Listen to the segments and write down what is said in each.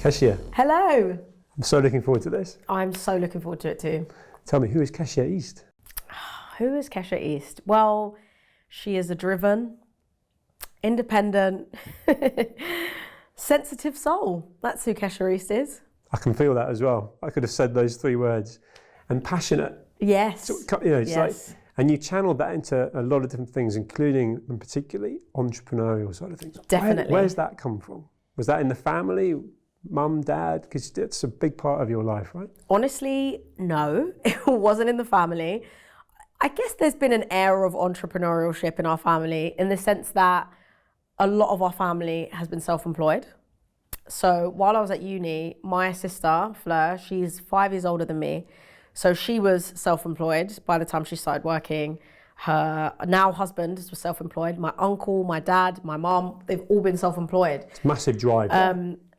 Keshia, Hello. I'm so looking forward to this. I'm so looking forward to it too. Tell me, who is Keshia East? Who is Keshia East? Well, she is a driven, independent, sensitive soul. That's who Keshia East is. I can feel that as well. I could have said those three words. And passionate. Yes. So, you know, it's yes. like, and you channeled that into a lot of different things, including and particularly entrepreneurial side of things. Definitely. Where's that come from? Was that in the family? Mum, dad? Because it's a big part of your life, right? Honestly, no, it wasn't in the family. I guess there's been an air of entrepreneurship in our family in the sense that a lot of our family has been self-employed. So while I was at uni, my sister, Fleur, she's 5 years older than me. So she was self-employed by the time she started working. Her now husband was self-employed. My uncle, my dad, my mom, they've all been self-employed. It's massive drive.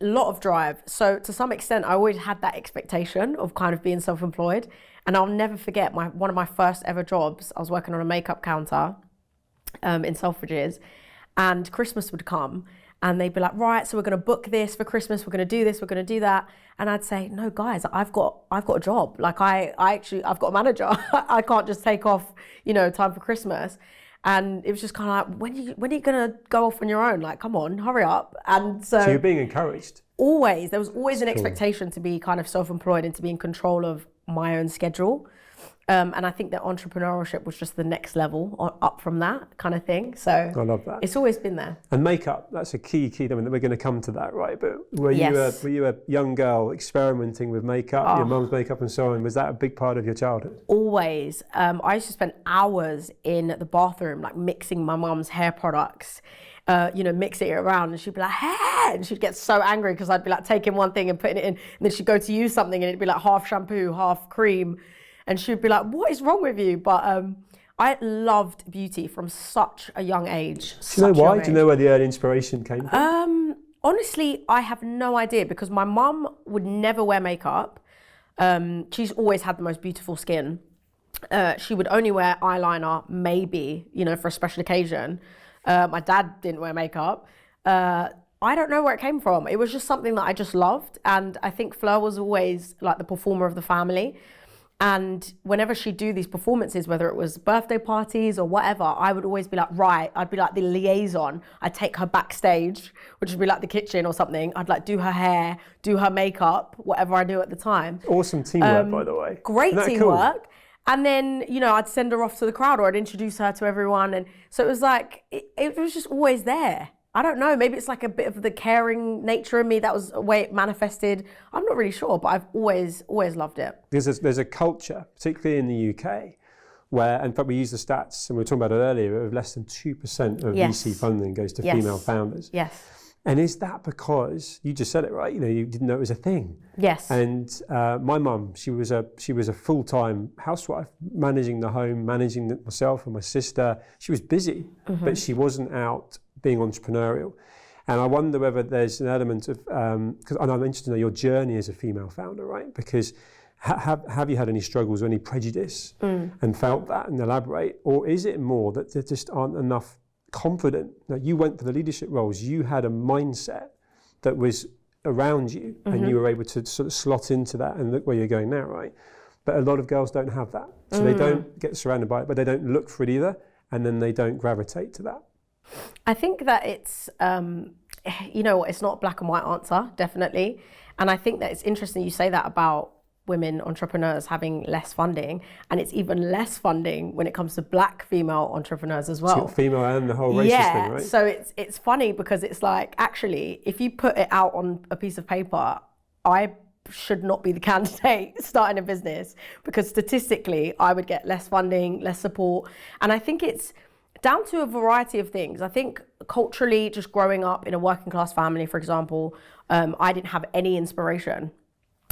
A lot of drive. So to some extent, I always had that expectation of kind of being self-employed. And I'll never forget one of my first ever jobs. I was working on a makeup counter in Selfridges, and Christmas would come and they'd be like, right, so we're going to book this for Christmas. We're going to do this. We're going to do that. And I'd say, no, guys, I've got a job. Like I've got a manager. I can't just take off, time for Christmas. And it was just kind of like, when are you going to go off on your own? Like, come on, hurry up. And so you're being encouraged? Always. There was always an expectation to be kind of self-employed and to be in control of my own schedule. And I think that entrepreneurship was just the next level up from that kind of thing. So I love that. It's always been there. And makeup, that's a key. I mean, we're going to come to that, right? But were you a young girl experimenting with makeup, your mum's makeup and so on? Was that a big part of your childhood? Always. I used to spend hours in the bathroom, like mixing my mum's hair products. Mixing it around, and she'd be like, hey, and she'd get so angry because I'd be like taking one thing and putting it in, and then she'd go to use something and it'd be like half shampoo, half cream, and she'd be like, what is wrong with you? But I loved beauty from such a young age. Do you know why? Do you know where the early inspiration came from? Honestly, I have no idea, because my mum would never wear makeup. She's always had the most beautiful skin. She would only wear eyeliner, maybe, for a special occasion. My dad didn't wear makeup. I don't know where it came from. It was just something that I just loved. And I think Fleur was always like the performer of the family. And whenever she'd do these performances, whether it was birthday parties or whatever, I would always be like, right, I'd be like the liaison. I'd take her backstage, which would be like the kitchen or something. I'd like do her hair, do her makeup, whatever I do at the time. Awesome teamwork, by the way. Great teamwork. Cool? And then, I'd send her off to the crowd, or I'd introduce her to everyone. And so it was like, it was just always there. I don't know, maybe it's like a bit of the caring nature in me. That was a way it manifested. I'm not really sure, but I've always loved it. There's a culture, particularly in the UK, where, in fact, we use the stats, and we were talking about it earlier, of less than 2% of VC funding goes to female founders. Yes. And is that because, you just said it right, you didn't know it was a thing? Yes. And my mum, she was a full-time housewife, managing the home, managing myself and my sister. She was busy, but she wasn't out being entrepreneurial. And I wonder whether there's an element of, because I'm interested to know your journey as a female founder, right? Because have you had any struggles or any prejudice and felt that and elaborate? Or is it more that there just aren't enough confident? Now, you went for the leadership roles, you had a mindset that was around you and you were able to sort of slot into that and look where you're going now, right? But a lot of girls don't have that. So they don't get surrounded by it, but they don't look for it either, and then they don't gravitate to that. I think that it's, it's not a black and white answer, definitely. And I think that it's interesting you say that about women entrepreneurs having less funding, and it's even less funding when it comes to black female entrepreneurs as well. So female and the whole racist thing, right? So it's funny because it's like, actually, if you put it out on a piece of paper, I should not be the candidate starting a business, because statistically I would get less funding, less support. And I think it's down to a variety of things. I think culturally, just growing up in a working class family, for example, I didn't have any inspiration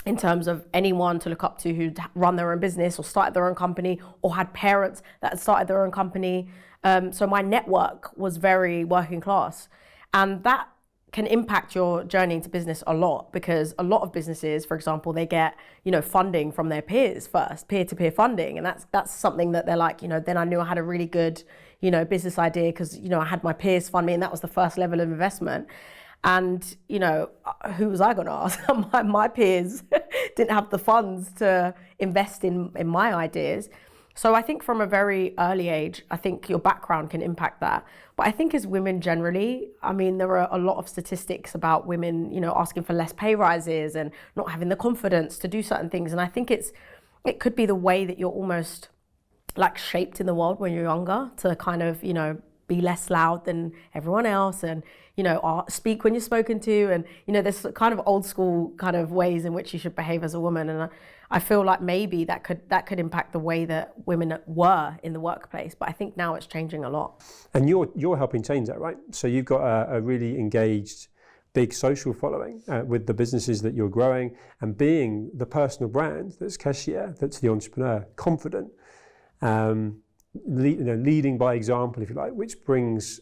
in terms of anyone to look up to who'd run their own business or started their own company or had parents that had started their own company. So my network was very working class. And that can impact your journey into business a lot, because a lot of businesses, for example, they get, funding from their peers first, peer-to-peer funding. And that's something that they're like, then I knew I had a really good, business idea because, I had my peers fund me, and that was the first level of investment. And, you know, who was I going to ask? My peers didn't have the funds to invest in my ideas. So I think from a very early age, I think your background can impact that. But I think as women generally, I mean, there are a lot of statistics about women, you know, asking for less pay rises and not having the confidence to do certain things. And I think it could be the way that you're almost like shaped in the world when you're younger to kind of, you know, be less loud than everyone else and, you know, speak when you're spoken to. And, you know, there's kind of old school kind of ways in which you should behave as a woman. And I feel like maybe that could impact the way that women were in the workplace. But I think now it's changing a lot. And you're helping change that, right? So you've got a really engaged, big social following with the businesses that you're growing, and being the personal brand that's Keshia, that's the entrepreneur, confident, leading by example, if you like, which brings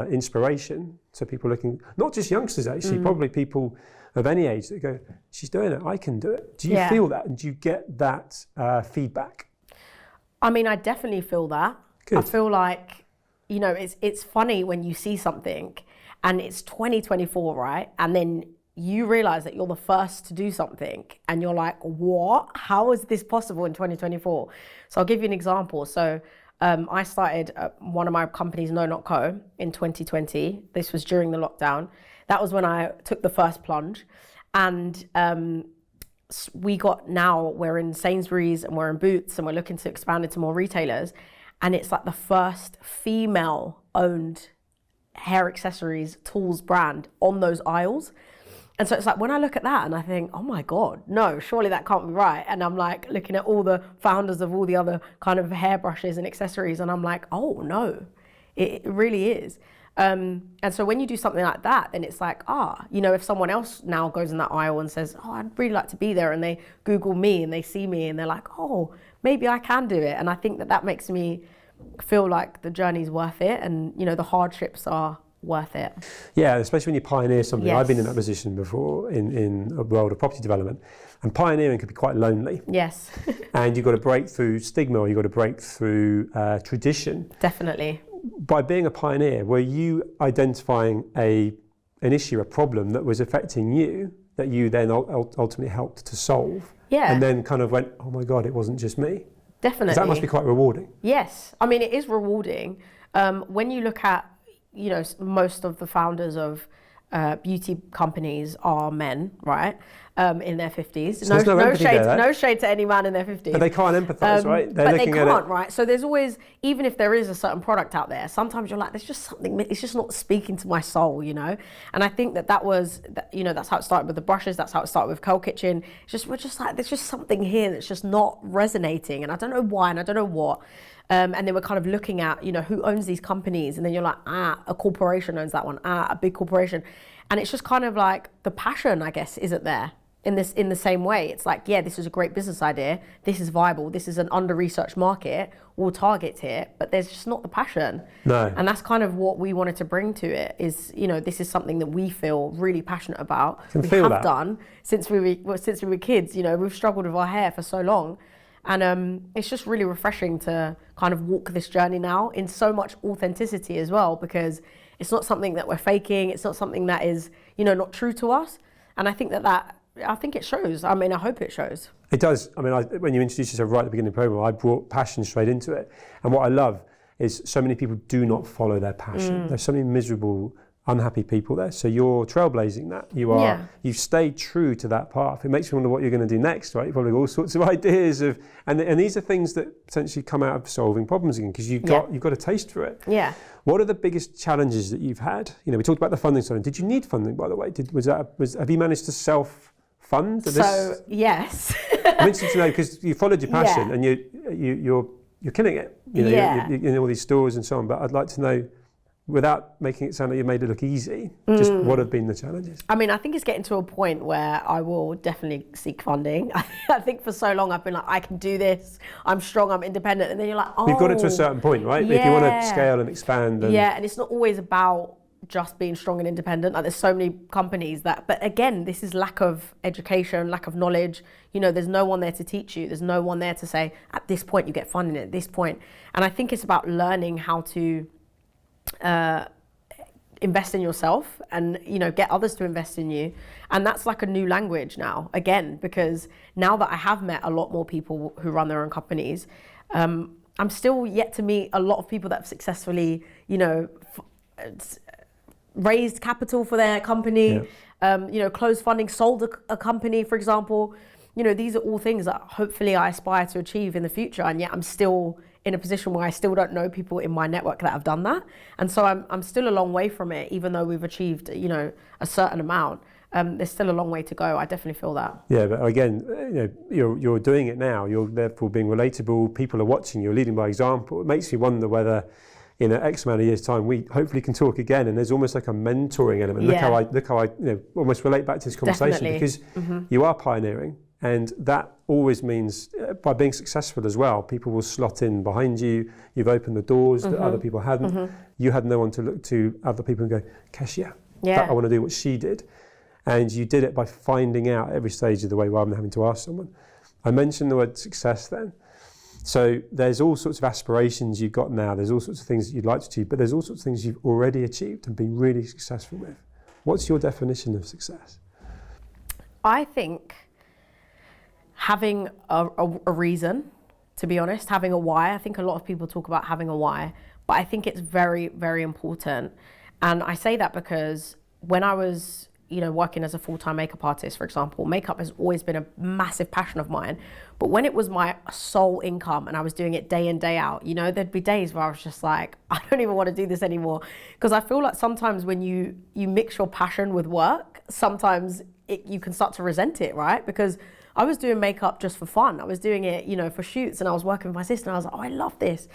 inspiration to people looking, not just youngsters actually, probably people of any age that go, she's doing it, I can do it. Do you feel that, and do you get that feedback? I mean, I definitely feel that. Good. I feel like, you know, it's funny when you see something and it's 2024, right? And then you realize that you're the first to do something and you're like, what? How is this possible in 2024? So I'll give you an example. So I started one of my companies, No Not Co, in 2020. This was during the lockdown. That was when I took the first plunge. And we're in Sainsbury's and we're in Boots and we're looking to expand into more retailers. And it's like the first female-owned hair accessories, tools brand on those aisles. And so it's like, when I look at that and I think, oh my God, no, surely that can't be right. And I'm like looking at all the founders of all the other kind of hairbrushes and accessories. And I'm like, oh no, it really is. And so when you do something like that, then it's like, you know, if someone else now goes in that aisle and says, oh, I'd really like to be there. And they Google me and they see me and they're like, oh, maybe I can do it. And I think that makes me feel like the journey's worth it. And, you know, the hardships are worth it. Yeah, especially when you pioneer something. Yes. I've been in that position before in a world of property development, and pioneering could be quite lonely. Yes. And you've got to break through stigma, or you've got to break through tradition. Definitely. By being a pioneer, were you identifying an issue, a problem that was affecting you, that you then ultimately helped to solve? Yeah. And then kind of went, oh my God, it wasn't just me. Definitely. 'Cause that must be quite rewarding. Yes. I mean, it is rewarding. When you look at, you know, most of the founders of beauty companies are men, right? In their 50s. So no shade to any man in their 50s. But they can't empathise, right? But they can't, right? So there's always, even if there is a certain product out there, sometimes you're like, there's just something, it's just not speaking to my soul, you know? And I think that was, you know, that's how it started with the brushes, that's how it started with Curl Kitchen. We're just like, there's just something here that's just not resonating. And I don't know why, and I don't know what. And then we're kind of looking at, you know, who owns these companies? And then you're like, a corporation owns that one, a big corporation. And it's just kind of like the passion, I guess, isn't there in the same way. It's like, yeah, this is a great business idea. This is viable. This is an under-researched market. We'll target it, but there's just not the passion. No. And that's kind of what we wanted to bring to it is, you know, this is something that we feel really passionate about. We have done since we were kids. You know, we've struggled with our hair for so long. And it's just really refreshing to kind of walk this journey now in so much authenticity as well, because it's not something that we're faking. It's not something that is, you know, not true to us. And I think I think it shows. I mean, I hope it shows. It does. I mean, when you introduced yourself right at the beginning of the program, I brought passion straight into it. And what I love is so many people do not follow their passion. There's so many miserable, unhappy people there. So you're trailblazing that. You've stayed true to that path. It makes me wonder what you're going to do next, right? You've probably got all sorts of ideas and these are things that potentially come out of solving problems again, because you've got a taste for it. Yeah. What are the biggest challenges that you've had? You know, we talked about the funding side. Did you need funding, by the way? Have you managed to self-fund this? So yes. I'm interested to know, because you followed your passion and you're killing it. You know, you're in all these stores and so on. But I'd like to know, without making it sound like you made it look easy, just what have been the challenges? I mean, I think it's getting to a point where I will definitely seek funding. I think for so long I've been like, I can do this, I'm strong, I'm independent. And then you're like, oh. You've got it to a certain point, right? Yeah. If you want to scale and expand. And it's not always about just being strong and independent. Like, there's so many companies but again, this is lack of education, lack of knowledge. You know, there's no one there to teach you. There's no one there to say, at this point you get funding, at this point. And I think it's about learning how to invest in yourself and, get others to invest in you. And that's like a new language now, again, because now that I have met a lot more people who run their own companies, I'm still yet to meet a lot of people that have successfully, raised capital for their company, closed funding, sold a company, for example. These are all things that hopefully I aspire to achieve in the future. And yet I'm still in a position where I still don't know people in my network that have done that. And so I'm still a long way from it, even though we've achieved, a certain amount. There's still a long way to go. I definitely feel that. Yeah, but again, you're doing it now. You're therefore being relatable. People are watching. You're leading by example. It makes me wonder whether, in X amount of years' time, we hopefully can talk again. And there's almost like a mentoring element. Yeah. Look how I almost relate back to this conversation. Definitely. Because you are pioneering, and that always means by being successful as well, people will slot in behind you. You've opened the doors that other people hadn't. You had no one to look to other people and go, Keshia, I want to do what she did. And you did it by finding out every stage of the way rather than having to ask someone. I mentioned the word success then. So there's all sorts of aspirations you've got now. There's all sorts of things that you'd like to achieve, but there's all sorts of things you've already achieved and been really successful with. What's your definition of success? I think having a reason, to be honest, having a why. I think a lot of people talk about having a why, but I think it's very, very important. And I say that because when I was working as a full-time makeup artist, for example, makeup has always been a massive passion of mine. But when it was my sole income and I was doing it day in, day out, there'd be days where I was just like, I don't even want to do this anymore. Because I feel like sometimes when you mix your passion with work, sometimes you can start to resent it, right? Because I was doing makeup just for fun. I was doing it, for shoots, and I was working with my sister and I was like, oh, I love this.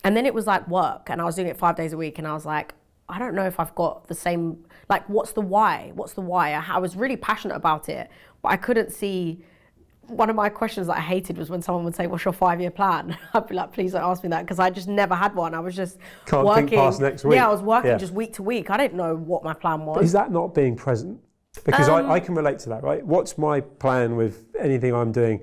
And then it was like work and I was doing it 5 days a week and I was like, I don't know if I've got the same, like, what's the why? I was really passionate about it, but I couldn't see. One of my questions that I hated was when someone would say, what's your 5-year plan? I'd be like, please don't ask me that, because I just never had one. I was just working. Think past next week. Yeah, I was working just week to week. I didn't know what my plan was. Is that not being present? Because I can relate to that, right? What's my plan with anything I'm doing?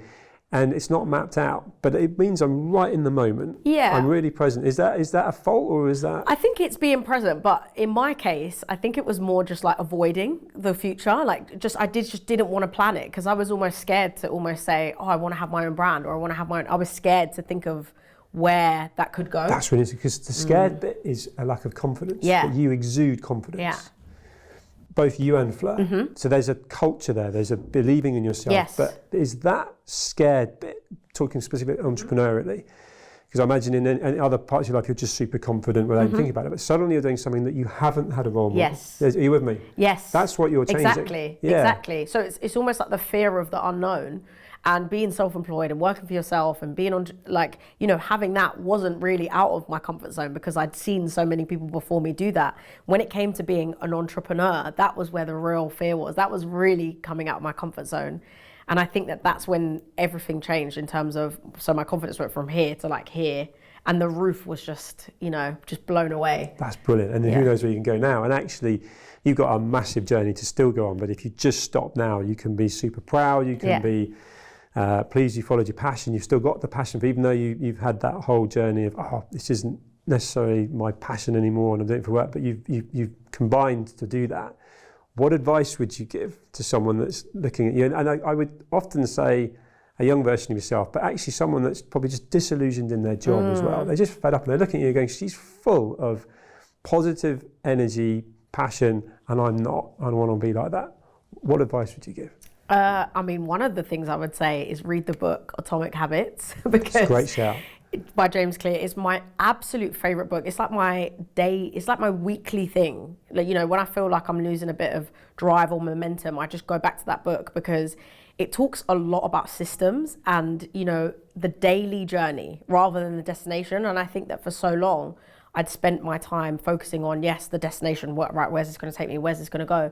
And it's not mapped out, but it means I'm right in the moment. Yeah. I'm really present. Is that a fault, or is that? I think it's being present, but in my case, I think it was more just like avoiding the future. Like I didn't want to plan it, because I was almost scared to almost say, oh, I want to have my own brand, or I want to have my own. I was scared to think of where that could go. That's really interesting, because the scared bit is a lack of confidence. Yeah. But you exude confidence. Yeah. Both you and Fleur. So there's a culture there. There's a believing in yourself. Yes. But is that scared bit, talking specifically entrepreneurially, because I imagine in other parts of your life you're just super confident without even thinking about it, but suddenly you're doing something that you haven't had a role model. Yes. Are you with me? Yes. That's what you're changing. Exactly. Yeah. Exactly. So it's almost like the fear of the unknown. And being self-employed and working for yourself and being on, having that wasn't really out of my comfort zone, because I'd seen so many people before me do that. When it came to being an entrepreneur, that was where the real fear was. That was really coming out of my comfort zone. And I think that's when everything changed in terms of, so my confidence went from here to like here, and the roof was just blown away. That's brilliant. And then who knows where you can go now. And actually, you've got a massive journey to still go on. But if you just stop now, you can be super proud. You can be pleased you followed your passion. You've still got the passion, even though you've had that whole journey of, this isn't necessarily my passion anymore and I'm doing it for work, but you've combined to do that. What advice would you give to someone that's looking at you? And I would often say a young version of yourself, but actually someone that's probably just disillusioned in their job as well. They're just fed up and they're looking at you going, she's full of positive energy, passion, and I'm not. I don't want to be like that. What advice would you give? One of the things I would say is read the book Atomic Habits, because it's a great shout. By James Clear. It's my absolute favorite book. It's like my weekly thing. Like, when I feel like I'm losing a bit of drive or momentum, I just go back to that book, because it talks a lot about systems and, the daily journey rather than the destination. And I think that for so long, I'd spent my time focusing on, the destination, where's this going to take me? Where's this going to go?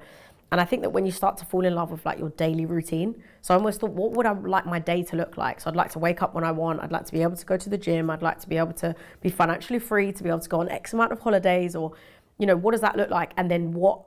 And I think that when you start to fall in love with like your daily routine, so I almost thought, what would I like my day to look like? So I'd like to wake up when I want. I'd like to be able to go to the gym. I'd like to be able to be financially free, to be able to go on X amount of holidays, or, what does that look like? And then what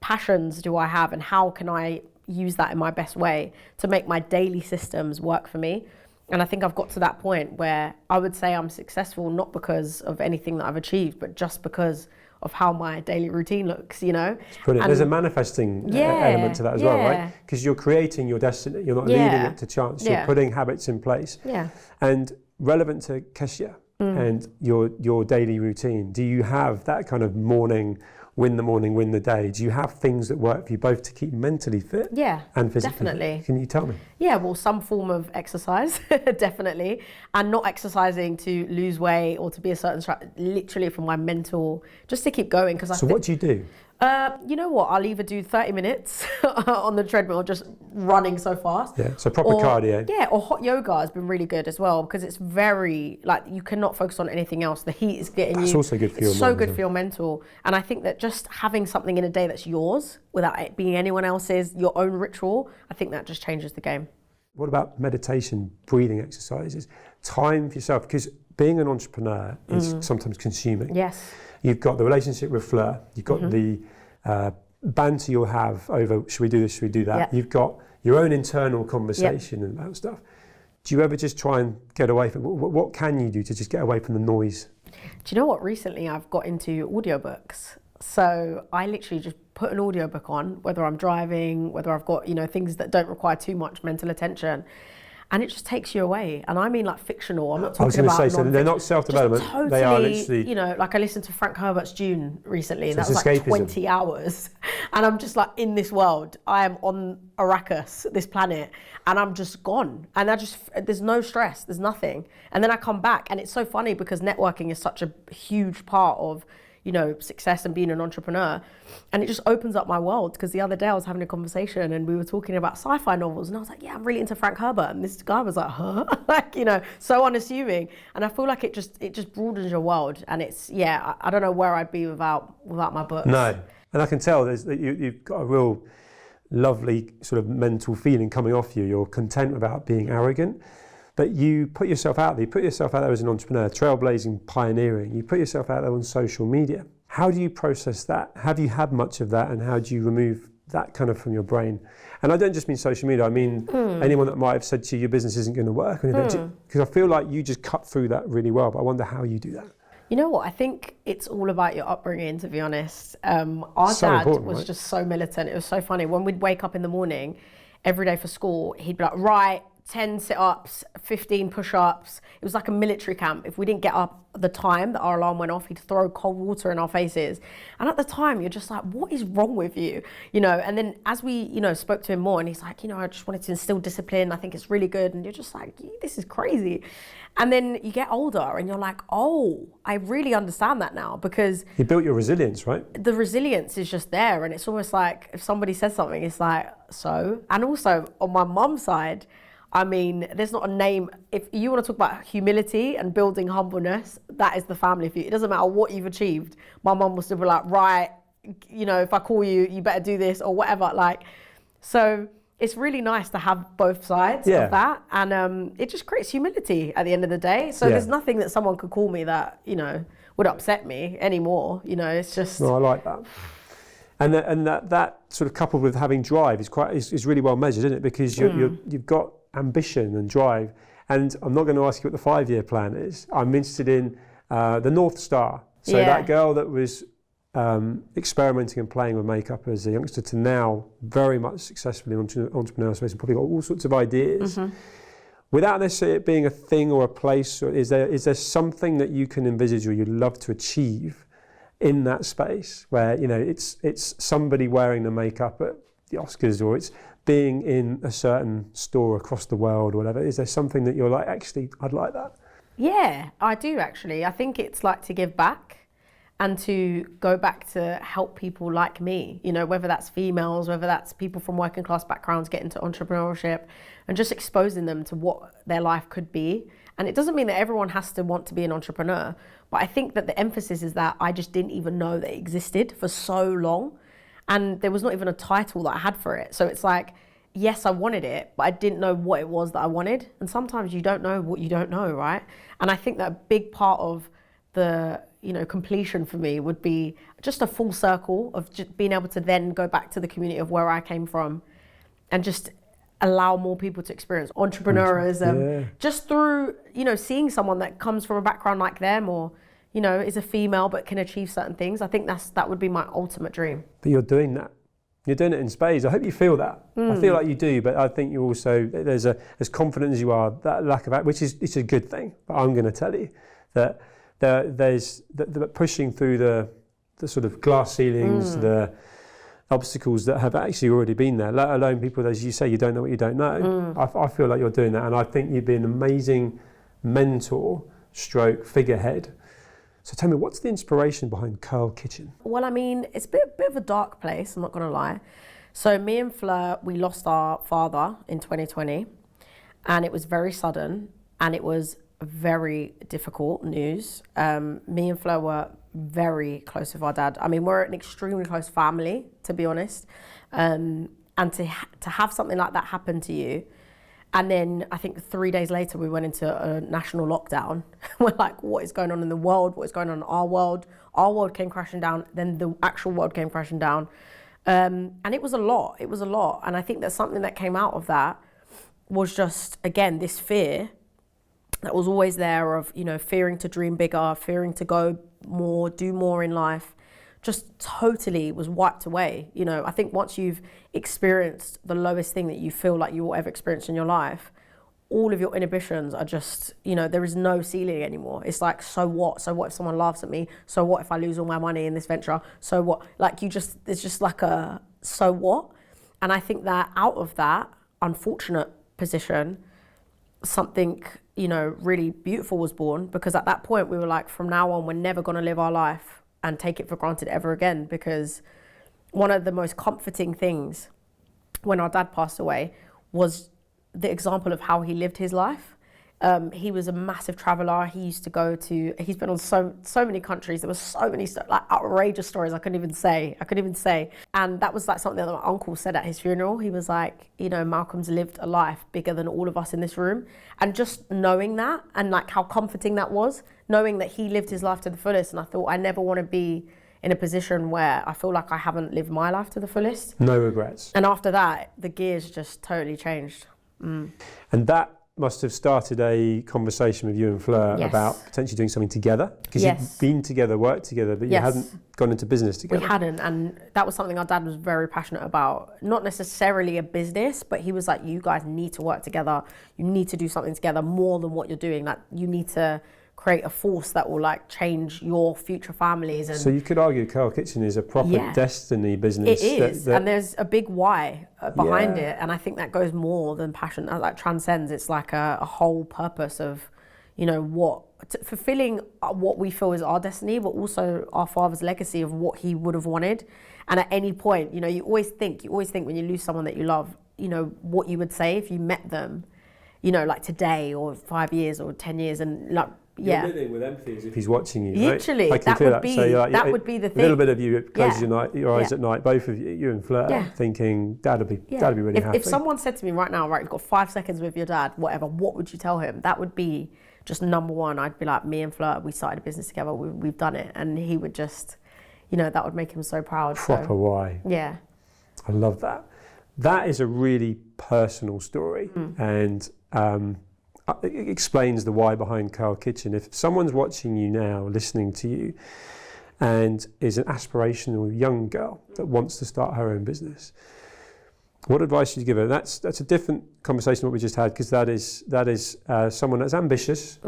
passions do I have, and how can I use that in my best way to make my daily systems work for me? And I think I've got to that point where I would say I'm successful, not because of anything that I've achieved, but just because of how my daily routine looks, you know. It's brilliant. There's a manifesting element to that as well, right? Because you're creating your destiny. You're not leaving it to chance. You're putting habits in place. Yeah. And relevant to Keshia and your daily routine, do you have that kind of morning, win the day? Do you have things that work for you both to keep mentally fit and physically definitely fit? Can you tell me? Yeah, well, some form of exercise, definitely, and not exercising to lose weight or to be a certain literally for my mental, just to keep going. Because what do you do? You know what? I'll either do 30 minutes on the treadmill, just running so fast. Yeah, so proper cardio. Yeah, or hot yoga has been really good as well, because it's very, like, you cannot focus on anything else. The heat is getting That's also good for your mental. So good for your mental. And I think that just having something in a day that's yours, without it being anyone else's, your own ritual, I think that just changes the game. What about meditation, breathing exercises, time for yourself? Because being an entrepreneur is sometimes consuming. Yes. You've got the relationship with Fleur. You've got the banter you'll have over, should we do this, should we do that? Yeah. You've got your own internal conversation and about stuff. Do you ever just try and get away from, what can you do to just get away from the noise? Do you know what? Recently I've got into audiobooks. So I literally just put an audiobook on, whether I'm driving, whether I've got, you know, things that don't require too much mental attention. And it just takes you away. And I mean like fictional. I'm not talking about I was going to say, so they're not self-development. Totally, they are literally... You know, like I listened to Frank Herbert's Dune recently. So that was like 20 hours. And I'm just like, in this world, I am on Arrakis, this planet, and I'm just gone. And there's no stress, there's nothing. And then I come back, and it's so funny because networking is such a huge part of, you know, success and being an entrepreneur. And it just opens up my world, because the other day I was having a conversation and we were talking about sci-fi novels, and I was like, yeah, I'm really into Frank Herbert. And this guy was like, huh? Like, you know, so unassuming. And I feel like it just broadens your world. And it's, I don't know where I'd be without my books. No. And I can tell that you've got a real lovely sort of mental feeling coming off you. You're content without being arrogant. But you put yourself out there. You put yourself out there as an entrepreneur, trailblazing, pioneering. You put yourself out there on social media. How do you process that? Have you had much of that, and how do you remove that kind of from your brain? And I don't just mean social media. I mean anyone that might have said to you, your business isn't going to work. Because I feel like you just cut through that really well. But I wonder how you do that. You know what? I think it's all about your upbringing, to be honest. Our dad was just so militant. It was so funny. When we'd wake up in the morning, every day for school, he'd be like, right, 10 sit-ups, 15 push-ups. It was like a military camp. If we didn't get up at the time that our alarm went off, he'd throw cold water in our faces. And at the time, you're just like, what is wrong with you? You know, and then as we, you know, spoke to him more, and he's like, you know, I just wanted to instill discipline. I think it's really good. And you're just like, this is crazy. And then you get older and you're like, oh, I really understand that now, because you built your resilience, right? The resilience is just there. And it's almost like if somebody says something, it's like, so. And also on my mum's side, I mean, there's not a name. If you want to talk about humility and building humbleness, that is the family for you. It doesn't matter what you've achieved. My mum will still be like, right, you know, if I call you, you better do this or whatever. Like, so it's really nice to have both sides of that. And it just creates humility at the end of the day. So there's nothing that someone could call me that, you know, would upset me anymore. You know, it's just... No, I like that. And that sort of coupled with having drive is really well measured, isn't it? Because you've got ambition and drive. And I'm not going to ask you what the 5-year plan is. I'm interested in the North Star. So that girl that was experimenting and playing with makeup as a youngster to now very much successfully in entrepreneurial space and probably got all sorts of ideas. Without necessarily it being a thing or a place, or is there something that you can envisage or you'd love to achieve in that space where, you know, it's somebody wearing the makeup at the Oscars, or it's being in a certain store across the world or whatever? Is there something that you're like, actually, I'd like that? Yeah, I do actually. I think it's like to give back and to go back to help people like me, you know, whether that's females, whether that's people from working class backgrounds get into entrepreneurship, and just exposing them to what their life could be. And it doesn't mean that everyone has to want to be an entrepreneur, but I think that the emphasis is that I just didn't even know that it existed for so long. And there was not even a title that I had for it. So it's like, yes, I wanted it, but I didn't know what it was that I wanted. And sometimes you don't know what you don't know, right? And I think that a big part of the, you know, completion for me would be just a full circle of just being able to then go back to the community of where I came from and just allow more people to experience entrepreneurism just through, you know, seeing someone that comes from a background like them, or, is a female but can achieve certain things. I think that would be my ultimate dream. But you're doing that. You're doing it in spades. I hope you feel that. I feel like you do, but I think you also, there's as confident as you are, that lack of, which is, it's a good thing. But I'm going to tell you that there's pushing through the sort of glass ceilings, the obstacles that have actually already been there, let alone people, as you say, you don't know what you don't know. I feel like you're doing that, and I think you'd be an amazing mentor stroke figurehead. So tell me, what's the inspiration behind Curl Kitchen? Well, I mean, it's a bit of a dark place, I'm not going to lie. So me and Fleur, we lost our father in 2020, and it was very sudden, and it was very difficult news. Me and Fleur were very close with our dad. I mean, we're an extremely close family, to be honest. And to have something like that happen to you, and then I think 3 days later we went into a national lockdown. We're like, what is going on in the world? What is going on in our world? Our world came crashing down. Then the actual world came crashing down. And it was a lot. It was a lot. And I think that something that came out of that was just, again, this fear that was always there of, fearing to dream bigger, fearing to go more, do more in life, just totally was wiped away. I think once you've experienced the lowest thing that you feel like you will ever experience in your life, all of your inhibitions are just, there is no ceiling anymore. It's like, so what? So what if someone laughs at me? So what if I lose all my money in this venture? So what? Like it's just like a, so what? And I think that out of that unfortunate position, something, really beautiful was born, because at that point we were like, from now on, we're never going to live our life and take it for granted ever again. Because one of the most comforting things when our dad passed away was the example of how he lived his life. He was a massive traveler. He's been on so many countries. There were so many like outrageous stories I couldn't even say. And that was like something that my uncle said at his funeral. He was like, Malcolm's lived a life bigger than all of us in this room. And just knowing that, and like how comforting that was, knowing that he lived his life to the fullest. And I thought, I never want to be in a position where I feel like I haven't lived my life to the fullest. No regrets. And after that, the gears just totally changed. And that must have started a conversation with you and Fleur about potentially doing something together, because you've been together, worked together, but you hadn't gone into business together. We hadn't, and that was something our dad was very passionate about. Not necessarily a business, but he was like, you guys need to work together. You need to do something together more than what you're doing. Like, you need to create a force that will like change your future families. And so you could argue Curl Kitchen is a proper destiny business. It is, and there's a big why behind it, and I think that goes more than passion. That like transcends. It's like a whole purpose of, fulfilling what we feel is our destiny, but also our father's legacy of what he would have wanted. And at any point, you always think when you lose someone that you love, what you would say if you met them, like today or 5 years or 10 years, and like. You're living with empathy as if he's watching you. Literally, right? that would be the thing. A little bit of you closes your eyes at night, both of you and Fleur, thinking, Dad'd be really happy. If someone said to me right now, right, you've got 5 seconds with your dad, whatever, what would you tell him? That would be just number one. I'd be like, me and Fleur, we started a business together, we've done it. And he would just, that would make him so proud. Proper why. Yeah. I love that. That is a really personal story. And it explains the why behind Curl Kitchen. If someone's watching you now, listening to you, and is an aspirational young girl that wants to start her own business, what advice would you give her? That's a different conversation than what we just had, because that is someone that's ambitious,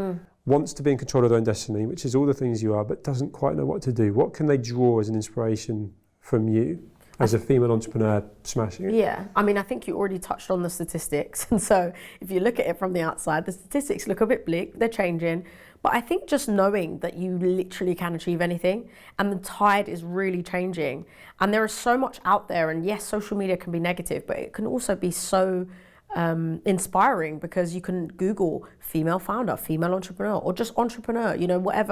wants to be in control of their own destiny, which is all the things you are, but doesn't quite know what to do. What can they draw as an inspiration from you as a female entrepreneur smashing it? Yeah, I mean, I think you already touched on the statistics. And so if you look at it from the outside, the statistics look a bit bleak, they're changing. But I think just knowing that you literally can achieve anything, and the tide is really changing. And there is so much out there. And yes, social media can be negative, but it can also be so inspiring, because you can Google female founder, female entrepreneur, or just entrepreneur,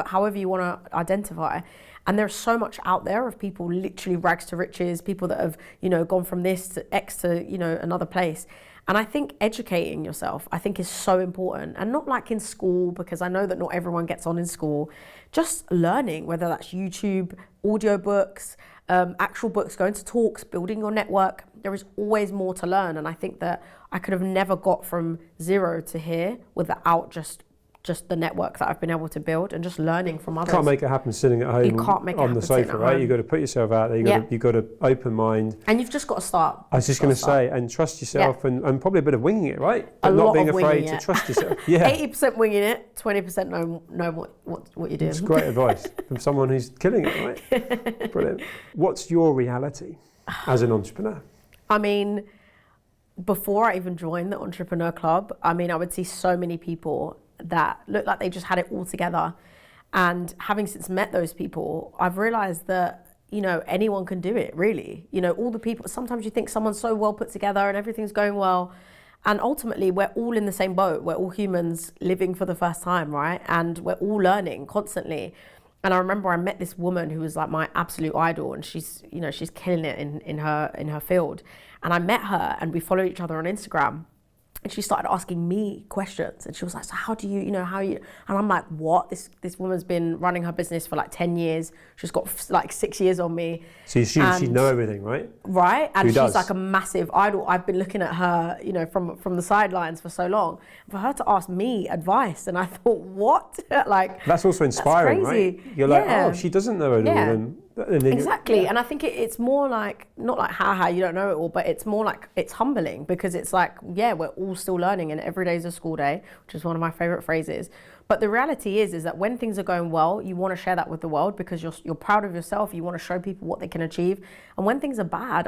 however you want to identify. And there's so much out there of people literally rags to riches, people that have, gone from this to X to, another place. And I think educating yourself, I think, is so important. And not like in school, because I know that not everyone gets on in school. Just learning, whether that's YouTube, audiobooks, actual books, going to talks, building your network. There is always more to learn. And I think that I could have never got from zero to here without just just the network that I've been able to build and just learning from others. Can't make it happen sitting at home on the sofa, right? You've got to put yourself out there. You've got to open mind. And you've just got to start. I was just going to say, and trust yourself, and probably a bit of winging it, right? But not being afraid to trust yourself. Yeah. 80% winging it, 20% know what you're doing. It's great advice from someone who's killing it, right? Brilliant. What's your reality as an entrepreneur? I mean, before I even joined the Entrepreneur Club, I would see so many people that looked like they just had it all together. And having since met those people, I've realized that, anyone can do it, really. All the people, sometimes you think someone's so well put together and everything's going well. And ultimately, we're all in the same boat. We're all humans living for the first time, right? And we're all learning constantly. And I remember I met this woman who was like my absolute idol, and she's killing it in her field. And I met her, and we followed each other on Instagram. And she started asking me questions, and she was like, so how do you, and I'm like, what? This woman's been running her business for like 10 years. She's got like 6 years on me. So she know everything, right? Right, and she's like a massive idol. I've been looking at her, from the sidelines for so long. For her to ask me advice, and I thought, what? Like, that's also inspiring, that's crazy. Right? You're like, oh, she doesn't know it all. Exactly, and I think it's more like, not like haha, you don't know it all, but it's more like, it's humbling, because it's like, we're all still learning, and every day is a school day, which is one of my favorite phrases. But the reality is that when things are going well, you want to share that with the world, because you're proud of yourself. You want to show people what they can achieve. And when things are bad,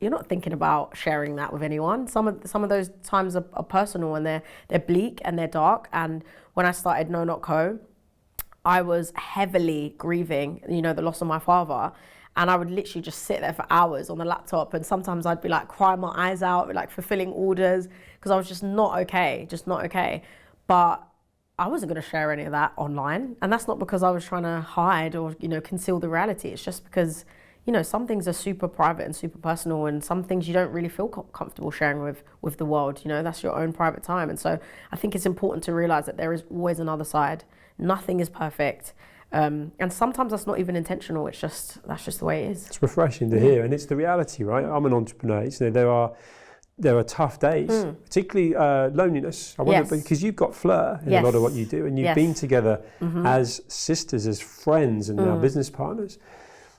you're not thinking about sharing that with anyone. Some of those times are personal, and they're bleak and they're dark. And when I started No Not Co, I was heavily grieving, the loss of my father. And I would literally just sit there for hours on the laptop. And sometimes I'd be like crying my eyes out, like fulfilling orders, because I was just not okay. But I wasn't going to share any of that online. And that's not because I was trying to hide or, conceal the reality. It's just because, some things are super private and super personal, and some things you don't really feel comfortable sharing with the world. That's your own private time. And so I think it's important to realize that there is always another side. Nothing is perfect. And sometimes that's not even intentional. That's just the way it is. It's refreshing to hear, and it's the reality, right? I'm an entrepreneur. There are tough days, particularly loneliness. I wonder, because you've got flair in a lot of what you do, and you've been together as sisters, as friends, and now business partners.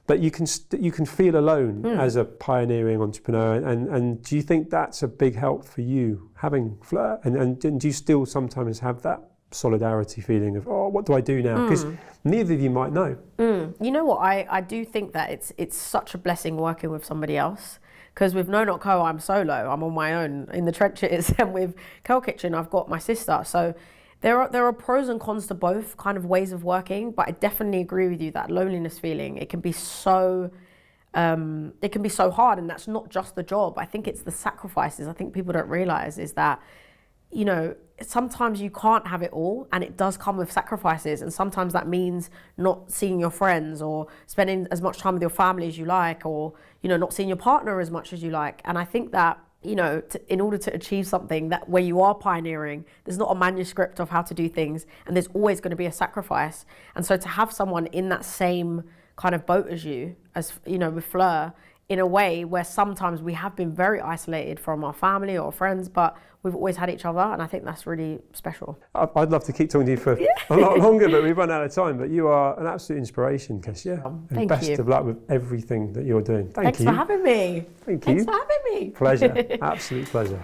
But you can feel alone as a pioneering entrepreneur. And do you think that's a big help for you, having flair? And do you still sometimes have that solidarity feeling of, oh, what do I do now? Because neither of you might know. You know what? I do think that it's such a blessing working with somebody else. Because with No Not Co, I'm solo. I'm on my own in the trenches, and with Curl Kitchen, I've got my sister. So there are pros and cons to both kind of ways of working. But I definitely agree with you that loneliness feeling, it can be so hard, and that's not just the job. I think it's the sacrifices. I think people don't realize is that, sometimes you can't have it all, and it does come with sacrifices. And sometimes that means not seeing your friends, or spending as much time with your family as you like, or, not seeing your partner as much as you like. And I think that, in order to achieve something that where you are pioneering, there's not a manuscript of how to do things, and there's always going to be a sacrifice. And so to have someone in that same kind of boat as you, as, with Fleur, in a way where sometimes we have been very isolated from our family or friends, but we've always had each other, and I think that's really special. I'd love to keep talking to you for a lot longer, but we've run out of time. But you are an absolute inspiration, Keshia. And best of luck with everything that you're doing. Thanks for having me. Thanks for having me. Pleasure. Absolute pleasure.